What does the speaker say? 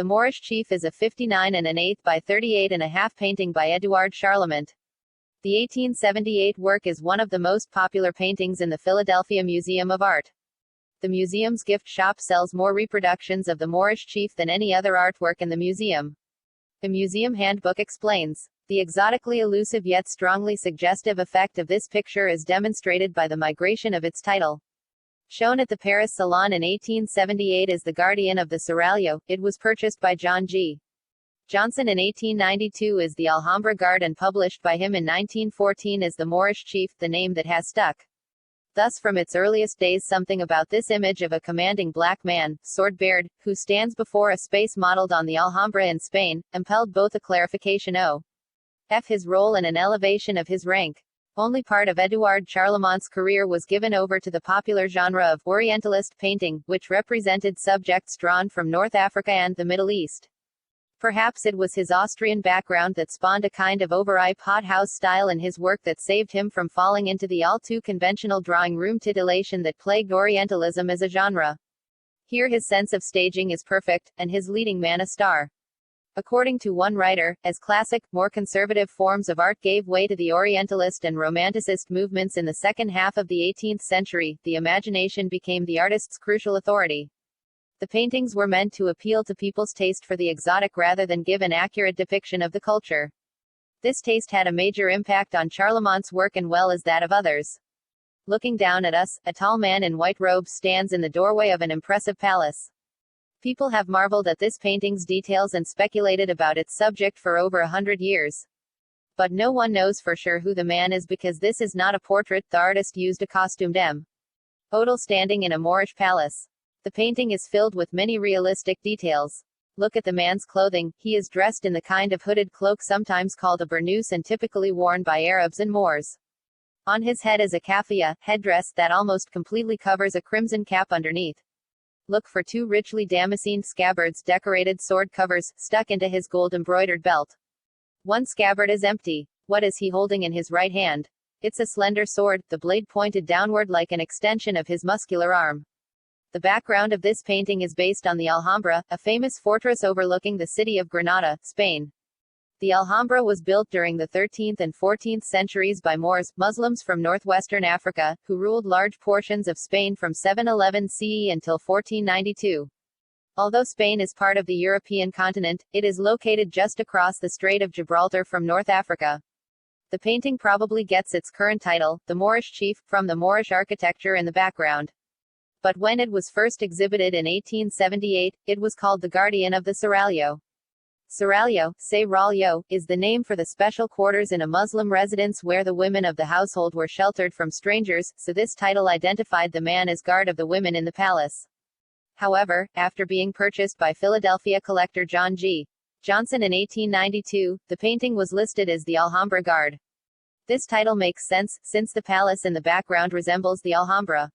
The Moorish Chief is a 59 1/8 by 38 1/2 painting by Eduard Charlemont. The 1878 work is one of the most popular paintings in the Philadelphia Museum of Art. The museum's gift shop sells more reproductions of the Moorish Chief than any other artwork in the museum. The museum handbook explains, the exotically elusive yet strongly suggestive effect of this picture is demonstrated by the migration of its title. Shown at the Paris Salon in 1878 as the guardian of the Seraglio, it was purchased by John G. Johnson in 1892 as the Alhambra Guard and published by him in 1914 as the Moorish Chief, the name that has stuck. Thus from its earliest days something about this image of a commanding black man, sword-beared, who stands before a space modeled on the Alhambra in Spain, impelled both a clarification of his role and an elevation of his rank. Only part of Eduard Charlemont's career was given over to the popular genre of Orientalist painting, which represented subjects drawn from North Africa and the Middle East. Perhaps it was his Austrian background that spawned a kind of overripe hothouse style in his work that saved him from falling into the all-too-conventional drawing room titillation that plagued Orientalism as a genre. Here his sense of staging is perfect, and his leading man a star. According to one writer, as classic, more conservative forms of art gave way to the Orientalist and Romanticist movements in the second half of the 18th century, the imagination became the artist's crucial authority. The paintings were meant to appeal to people's taste for the exotic rather than give an accurate depiction of the culture. This taste had a major impact on Charlemont's work as well as that of others. Looking down at us, a tall man in white robes stands in the doorway of an impressive palace. People have marveled at this painting's details and speculated about its subject for over 100 years. But no one knows for sure who the man is because this is not a portrait, the artist used a costumed model standing in a Moorish palace. The painting is filled with many realistic details. Look at the man's clothing, he is dressed in the kind of hooded cloak sometimes called a burnous and typically worn by Arabs and Moors. On his head is a kafia, headdress that almost completely covers a crimson cap underneath. Look for two richly damascened scabbards decorated sword covers, stuck into his gold-embroidered belt. One scabbard is empty. What is he holding in his right hand? It's a slender sword, the blade pointed downward like an extension of his muscular arm. The background of this painting is based on the Alhambra, a famous fortress overlooking the city of Granada, Spain. The Alhambra was built during the 13th and 14th centuries by Moors, Muslims from northwestern Africa, who ruled large portions of Spain from 711 CE until 1492. Although Spain is part of the European continent, it is located just across the Strait of Gibraltar from North Africa. The painting probably gets its current title, The Moorish Chief, from the Moorish architecture in the background. But when it was first exhibited in 1878, it was called the Guardian of the Seraglio. Seraglio, is the name for the special quarters in a Muslim residence where the women of the household were sheltered from strangers, so this title identified the man as guard of the women in the palace. However, after being purchased by Philadelphia collector John G. Johnson in 1892, the painting was listed as the Alhambra Guard. This title makes sense, since the palace in the background resembles the Alhambra.